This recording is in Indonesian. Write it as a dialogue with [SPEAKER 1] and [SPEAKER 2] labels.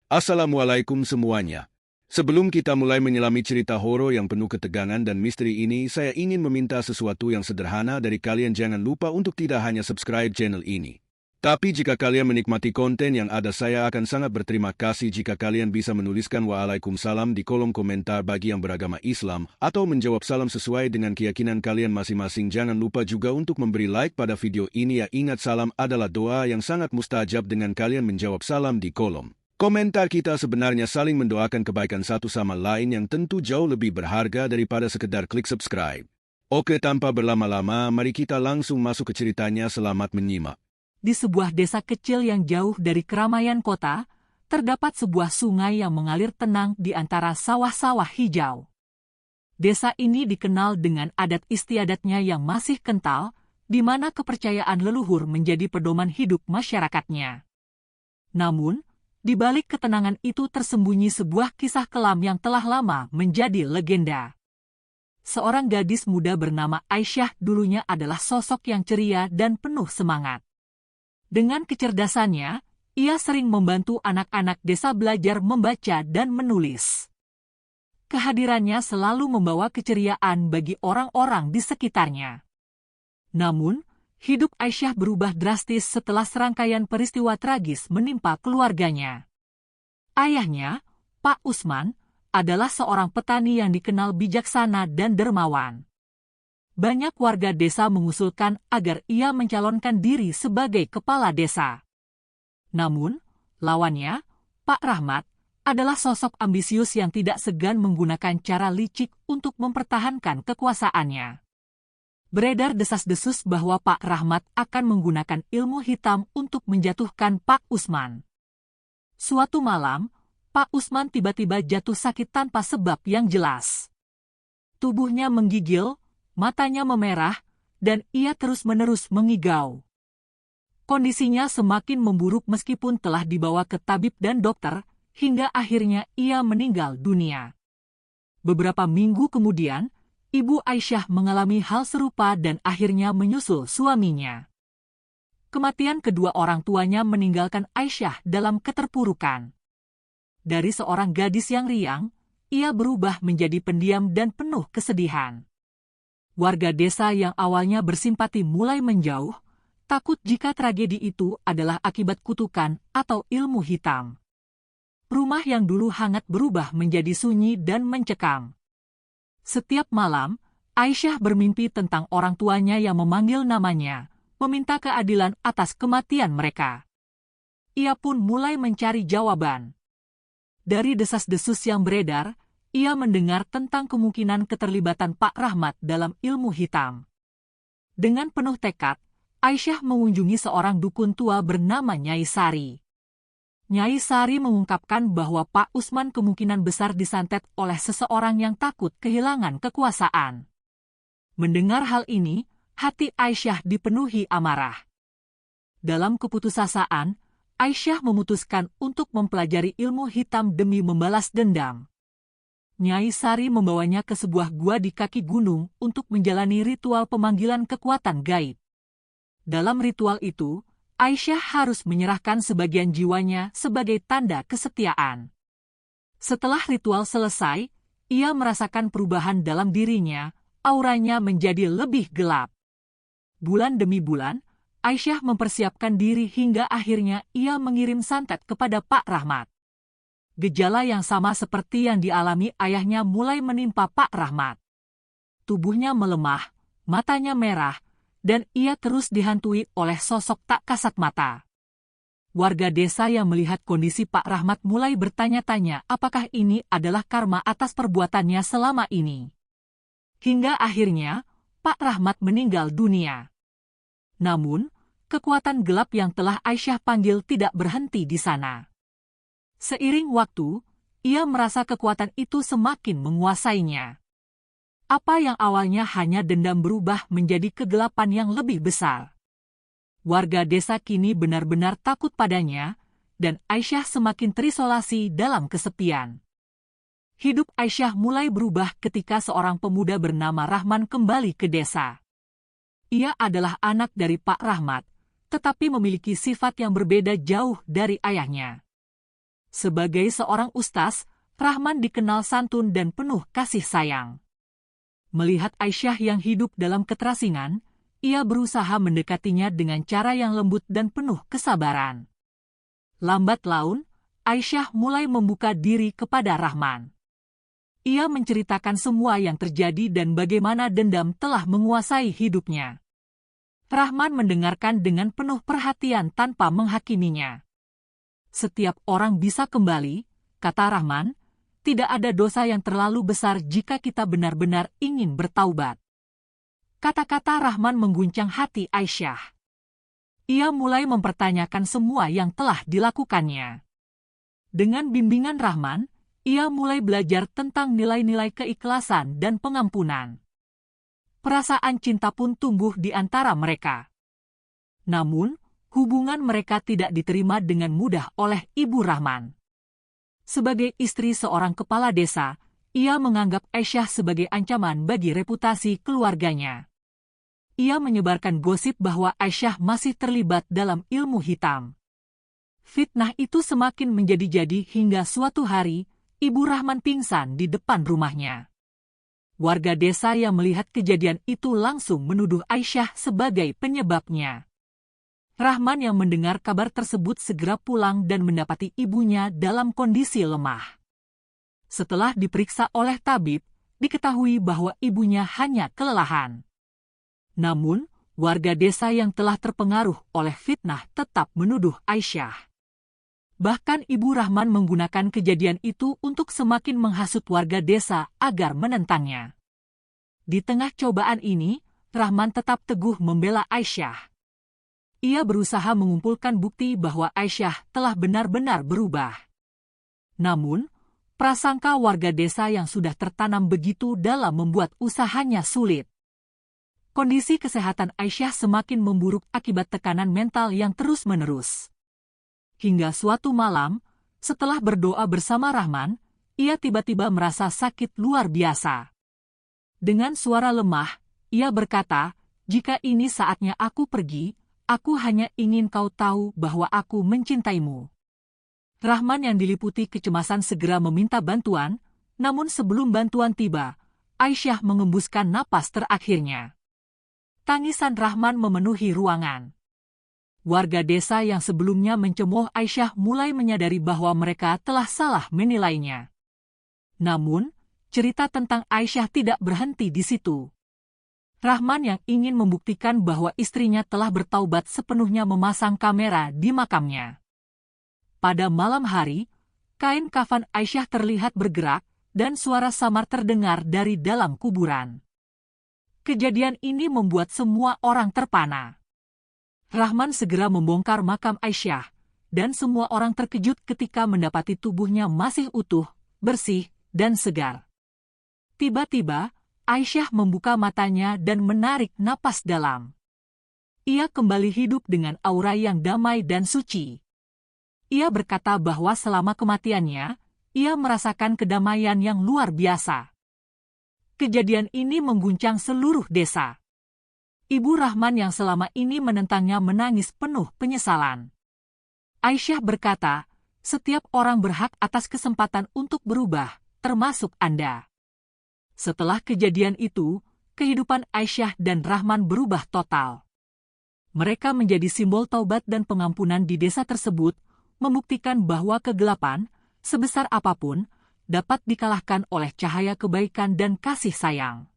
[SPEAKER 1] Assalamualaikum semuanya. Sebelum kita mulai menyelami cerita horor yang penuh ketegangan dan misteri ini, saya ingin meminta sesuatu yang sederhana dari kalian. Jangan lupa untuk tidak hanya subscribe channel ini. Tapi jika kalian menikmati konten yang ada, saya akan sangat berterima kasih jika kalian bisa menuliskan Waalaikumsalam di kolom komentar bagi yang beragama Islam, atau menjawab salam sesuai dengan keyakinan kalian masing-masing. Jangan lupa juga untuk memberi like pada video ini ya. Ingat, salam adalah doa yang sangat mustajab dengan kalian menjawab salam di kolom komentar. Kita sebenarnya saling mendoakan kebaikan satu sama lain yang tentu jauh lebih berharga daripada sekedar klik subscribe. Oke, tanpa berlama-lama, mari kita langsung masuk ke ceritanya. Selamat menyimak.
[SPEAKER 2] Di sebuah desa kecil yang jauh dari keramaian kota, terdapat sebuah sungai yang mengalir tenang di antara sawah-sawah hijau. Desa ini dikenal dengan adat istiadatnya yang masih kental, di mana kepercayaan leluhur menjadi pedoman hidup masyarakatnya. Namun, di balik ketenangan itu tersembunyi sebuah kisah kelam yang telah lama menjadi legenda. Seorang gadis muda bernama Aisyah dulunya adalah sosok yang ceria dan penuh semangat. Dengan kecerdasannya, ia sering membantu anak-anak desa belajar membaca dan menulis. Kehadirannya selalu membawa keceriaan bagi orang-orang di sekitarnya. Namun, hidup Aisyah berubah drastis setelah serangkaian peristiwa tragis menimpa keluarganya. Ayahnya, Pak Usman, adalah seorang petani yang dikenal bijaksana dan dermawan. Banyak warga desa mengusulkan agar ia mencalonkan diri sebagai kepala desa. Namun, lawannya, Pak Rahmat, adalah sosok ambisius yang tidak segan menggunakan cara licik untuk mempertahankan kekuasaannya. Beredar desas-desus bahwa Pak Rahmat akan menggunakan ilmu hitam untuk menjatuhkan Pak Usman. Suatu malam, Pak Usman tiba-tiba jatuh sakit tanpa sebab yang jelas. Tubuhnya menggigil, matanya memerah, dan ia terus-menerus mengigau. Kondisinya semakin memburuk meskipun telah dibawa ke tabib dan dokter, hingga akhirnya ia meninggal dunia. Beberapa minggu kemudian, Ibu Aisyah mengalami hal serupa dan akhirnya menyusul suaminya. Kematian kedua orang tuanya meninggalkan Aisyah dalam keterpurukan. Dari seorang gadis yang riang, ia berubah menjadi pendiam dan penuh kesedihan. Warga desa yang awalnya bersimpati mulai menjauh, takut jika tragedi itu adalah akibat kutukan atau ilmu hitam. Rumah yang dulu hangat berubah menjadi sunyi dan mencekam. Setiap malam, Aisyah bermimpi tentang orang tuanya yang memanggil namanya, meminta keadilan atas kematian mereka. Ia pun mulai mencari jawaban. Dari desas-desus yang beredar, ia mendengar tentang kemungkinan keterlibatan Pak Rahmat dalam ilmu hitam. Dengan penuh tekad, Aisyah mengunjungi seorang dukun tua bernama Nyai Sari. Nyai Sari mengungkapkan bahwa Pak Usman kemungkinan besar disantet oleh seseorang yang takut kehilangan kekuasaan. Mendengar hal ini, hati Aisyah dipenuhi amarah. Dalam keputusasaan, Aisyah memutuskan untuk mempelajari ilmu hitam demi membalas dendam. Nyai Sari membawanya ke sebuah gua di kaki gunung untuk menjalani ritual pemanggilan kekuatan gaib. Dalam ritual itu, Aisyah harus menyerahkan sebagian jiwanya sebagai tanda kesetiaan. Setelah ritual selesai, ia merasakan perubahan dalam dirinya, auranya menjadi lebih gelap. Bulan demi bulan, Aisyah mempersiapkan diri hingga akhirnya ia mengirim santet kepada Pak Rahmat. Gejala yang sama seperti yang dialami ayahnya mulai menimpa Pak Rahmat. Tubuhnya melemah, matanya merah, dan ia terus dihantui oleh sosok tak kasat mata. Warga desa yang melihat kondisi Pak Rahmat mulai bertanya-tanya apakah ini adalah karma atas perbuatannya selama ini. Hingga akhirnya, Pak Rahmat meninggal dunia. Namun, kekuatan gelap yang telah Aisyah panggil tidak berhenti di sana. Seiring waktu, ia merasa kekuatan itu semakin menguasainya. Apa yang awalnya hanya dendam berubah menjadi kegelapan yang lebih besar. Warga desa kini benar-benar takut padanya, dan Aisyah semakin terisolasi dalam kesepian. Hidup Aisyah mulai berubah ketika seorang pemuda bernama Rahman kembali ke desa. Ia adalah anak dari Pak Rahmat, tetapi memiliki sifat yang berbeda jauh dari ayahnya. Sebagai seorang ustaz, Rahman dikenal santun dan penuh kasih sayang. Melihat Aisyah yang hidup dalam keterasingan, ia berusaha mendekatinya dengan cara yang lembut dan penuh kesabaran. Lambat laun, Aisyah mulai membuka diri kepada Rahman. Ia menceritakan semua yang terjadi dan bagaimana dendam telah menguasai hidupnya. Rahman mendengarkan dengan penuh perhatian tanpa menghakiminya. Setiap orang bisa kembali, kata Rahman, tidak ada dosa yang terlalu besar jika kita benar-benar ingin bertaubat. Kata-kata Rahman mengguncang hati Aisyah. Ia mulai mempertanyakan semua yang telah dilakukannya. Dengan bimbingan Rahman, ia mulai belajar tentang nilai-nilai keikhlasan dan pengampunan. Perasaan cinta pun tumbuh di antara mereka. Namun, hubungan mereka tidak diterima dengan mudah oleh Ibu Rahman. Sebagai istri seorang kepala desa, ia menganggap Aisyah sebagai ancaman bagi reputasi keluarganya. Ia menyebarkan gosip bahwa Aisyah masih terlibat dalam ilmu hitam. Fitnah itu semakin menjadi-jadi hingga suatu hari, Ibu Rahman pingsan di depan rumahnya. Warga desa yang melihat kejadian itu langsung menuduh Aisyah sebagai penyebabnya. Rahman yang mendengar kabar tersebut segera pulang dan mendapati ibunya dalam kondisi lemah. Setelah diperiksa oleh tabib, diketahui bahwa ibunya hanya kelelahan. Namun, warga desa yang telah terpengaruh oleh fitnah tetap menuduh Aisyah. Bahkan Ibu Rahman menggunakan kejadian itu untuk semakin menghasut warga desa agar menentangnya. Di tengah cobaan ini, Rahman tetap teguh membela Aisyah. Ia berusaha mengumpulkan bukti bahwa Aisyah telah benar-benar berubah. Namun, prasangka warga desa yang sudah tertanam begitu dalam membuat usahanya sulit. Kondisi kesehatan Aisyah semakin memburuk akibat tekanan mental yang terus-menerus. Hingga suatu malam, setelah berdoa bersama Rahman, ia tiba-tiba merasa sakit luar biasa. Dengan suara lemah, ia berkata, "Jika ini saatnya aku pergi, aku hanya ingin kau tahu bahwa aku mencintaimu." Rahman yang diliputi kecemasan segera meminta bantuan, namun sebelum bantuan tiba, Aisyah mengembuskan napas terakhirnya. Tangisan Rahman memenuhi ruangan. Warga desa yang sebelumnya mencemooh Aisyah mulai menyadari bahwa mereka telah salah menilainya. Namun, cerita tentang Aisyah tidak berhenti di situ. Rahman yang ingin membuktikan bahwa istrinya telah bertaubat sepenuhnya memasang kamera di makamnya. Pada malam hari, kain kafan Aisyah terlihat bergerak dan suara samar terdengar dari dalam kuburan. Kejadian ini membuat semua orang terpana. Rahman segera membongkar makam Aisyah, dan semua orang terkejut ketika mendapati tubuhnya masih utuh, bersih, dan segar. Tiba-tiba, Aisyah membuka matanya dan menarik napas dalam. Ia kembali hidup dengan aura yang damai dan suci. Ia berkata bahwa selama kematiannya, ia merasakan kedamaian yang luar biasa. Kejadian ini mengguncang seluruh desa. Ibu Rahman yang selama ini menentangnya menangis penuh penyesalan. Aisyah berkata, "Setiap orang berhak atas kesempatan untuk berubah, termasuk Anda." Setelah kejadian itu, kehidupan Aisyah dan Rahman berubah total. Mereka menjadi simbol taubat dan pengampunan di desa tersebut, membuktikan bahwa kegelapan, sebesar apapun, dapat dikalahkan oleh cahaya kebaikan dan kasih sayang.